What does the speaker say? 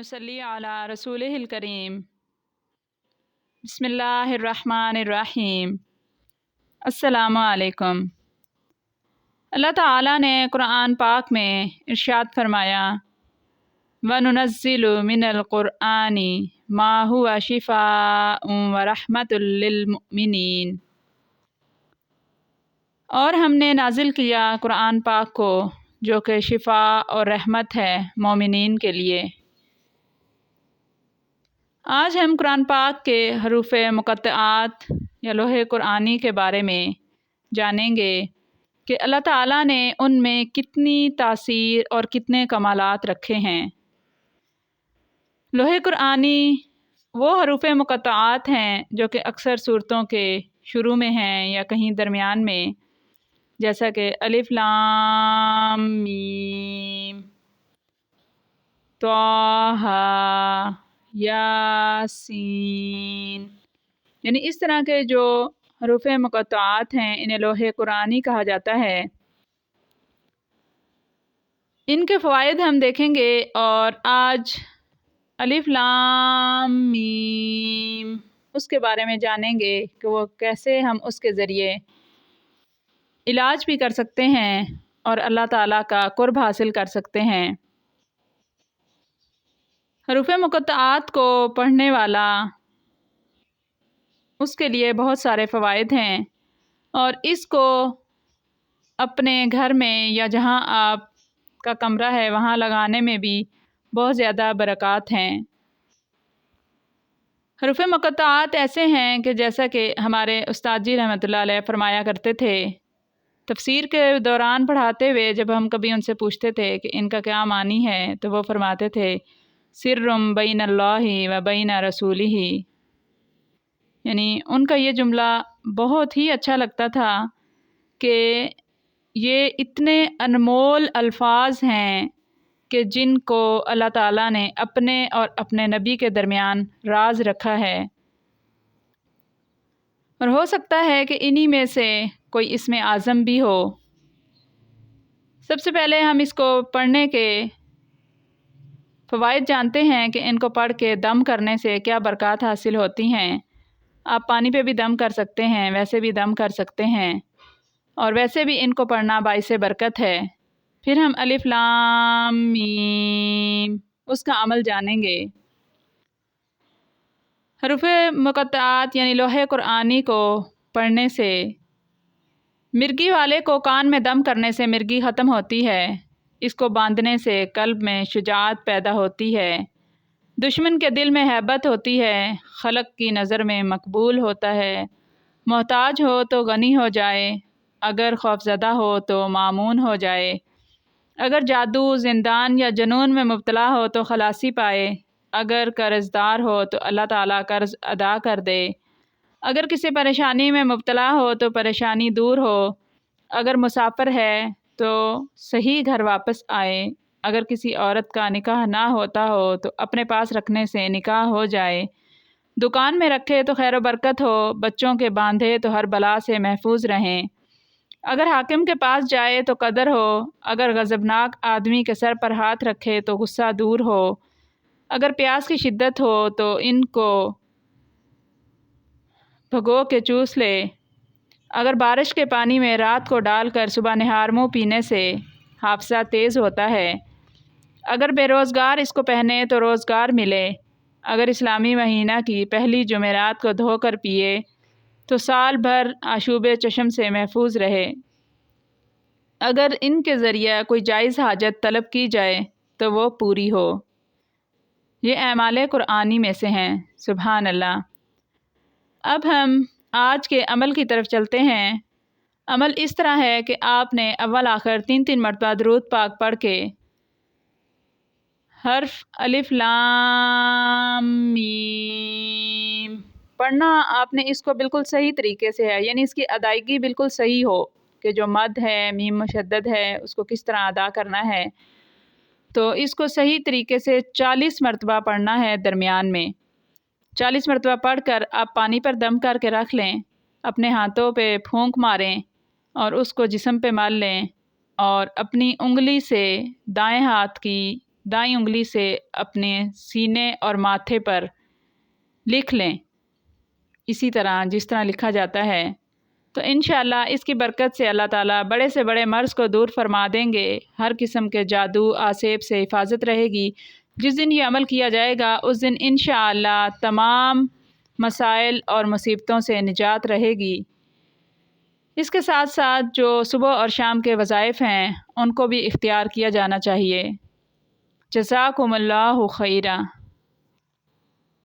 नसल्ली अला रसूलिहिल करीम। बिस्मिल्लाहिर्रहमानिर्रहीम। अस्सलामु अलैकुम। अल्लाह ताला ने कुरान पाक में इरशाद फरमाया, वनुनज़्ज़िलु मिनल क़ुरआनी मा हुवा शिफ़ाउन व रहमतुल लिल मुमिनीन। और हमने नाजिल किया कुरान पाक को जो कि शिफा और रहमत है मोमिनीन के लिए। आज हम कुरान पाक के हरूफ मुक़त्तआत या लोहे कुरानी के बारे में जानेंगे कि अल्लाह ताला ने उनमें कितनी तासीर और कितने कमालात रखे हैं। लोहे कुरानी वो हरूफ मुक़त्तआत हैं जो कि अक्सर सूरतों के शुरू में हैं या कहीं दरमियान में, जैसा कि अलिफ लाम मीम, तौहा, यासीन, यानी इस तरह के जो हरूफ मुक़त्तआत हैं इन्हें लोहे कुरानी कहा जाता है। इनके फ़वाइद हम देखेंगे और आज अलिफ लाम मीम उसके बारे में जानेंगे कि वो कैसे हम उसके ज़रिए इलाज भी कर सकते हैं और अल्लाह ताला का क़ुर्ब हासिल कर सकते हैं। हरूफ मुक़त्तआत को पढ़ने वाला उसके लिए बहुत सारे फ़वाइद हैं और इसको अपने घर में या जहाँ आपका कमरा है वहाँ लगाने में भी बहुत ज़्यादा बरक़ात हैं। हरूफ मुक़त्तआत ऐसे हैं कि जैसा कि हमारे उस्ताद जी रहमतुल्लाह अलैह फरमाया करते थे, तफ़सीर के दौरान पढ़ाते हुए जब हम कभी उनसे पूछते थे कि इनका क्या मानी है तो वो फरमाते थे, सिर्रुम बैनल्लाहि व बैन रसूलिही। यानी उनका ये जुमला बहुत ही अच्छा लगता था कि ये इतने अनमोल अल्फाज हैं कि जिनको अल्लाह ताला ने अपने और अपने नबी के दरमियान राज रखा है, और हो सकता है कि इन्हीं में से कोई इसमें आज़म भी हो। सबसे पहले हम इसको पढ़ने के फ़वाइद जानते हैं कि इनको पढ़ के दम करने से क्या बरक़ात हासिल होती हैं। आप पानी पे भी दम कर सकते हैं, वैसे भी दम कर सकते हैं, और वैसे भी इनको पढ़ना बाइस बरकत है। फिर हम अलिफ लाम मीम उसका अमल जानेंगे। हरूफ मुक़त्तआत यानी लोहे कुरानी को पढ़ने से मिर्गी वाले को कान में दम करने से मिर्गी ख़त्म होती है। इसको बांधने से कल्ब में शुजाअत पैदा होती है, दुश्मन के दिल में हैबत होती है, खलक की नज़र में मकबूल होता है, मोहताज हो तो गनी हो जाए, अगर खौफज़दा हो तो मामून हो जाए, अगर जादू ज़िंदान या जनून में मुब्तला हो तो खलासी पाए, अगर कर्ज़दार हो तो अल्लाह ताला कर्ज़ अदा कर दे, अगर किसी परेशानी में मुब्तला हो तो परेशानी दूर हो, अगर मुसाफिर है तो सही घर वापस आए, अगर किसी औरत का निकाह ना होता हो तो अपने पास रखने से निकाह हो जाए, दुकान में रखे तो खैर बरकत हो, बच्चों के बांधे तो हर बला से महफूज रहें, अगर हाकिम के पास जाए तो कदर हो, अगर गज़बनाक आदमी के सर पर हाथ रखे तो गुस्सा दूर हो, अगर प्यास की शिद्दत हो तो इनको भगो के चूस ले, अगर बारिश के पानी में रात को डालकर सुबह निहार मुँह पीने से हाफजा तेज़ होता है, अगर बेरोज़गार इसको पहने तो रोज़गार मिले, अगर इस्लामी महीना की पहली जुमेरात को धोकर पिए तो साल भर आशूबे चश्म से महफूज रहे, अगर इनके ज़रिए कोई जायज़ हाजत तलब की जाए तो वो पूरी हो। ये अमाले कुरानी में से हैं। सुभान अल्लाह। अब हम आज के अमल की तरफ चलते हैं। अमल इस तरह है कि आपने अव्वल आखिर 3-3 मरतबा दुरूद पाक पढ़ के हर्फ अलिफ लाम मीम पढ़ना आपने इसको बिल्कुल सही तरीके से है, यानी इसकी अदायगी बिल्कुल सही हो कि जो मद है, मीम मुशद्दद है, उसको किस तरह अदा करना है। तो इसको सही तरीके से 40 मरतबा पढ़ना है दरमियान में। 40 मरतबा पढ़कर आप पानी पर दम करके रख लें, अपने हाथों पे फूंक मारें और उसको जिस्म पे मल लें और अपनी उंगली से दाएं हाथ की دائیں انگلی سے اپنے سینے اور ماتھے پر لکھ لیں، اسی طرح جس طرح لکھا جاتا ہے، تو انشاءاللہ اس کی برکت سے اللہ تعالیٰ بڑے سے بڑے مرض کو دور فرما دیں گے، ہر قسم کے جادو آسیب سے حفاظت رہے گی۔ جس دن یہ عمل کیا جائے گا اس دن انشاءاللہ تمام مسائل اور مصیبتوں سے نجات رہے گی۔ اس کے ساتھ ساتھ جو صبح اور شام کے وظائف ہیں ان کو بھی اختیار کیا جانا چاہیے۔ جزاکم اللہ خیرا۔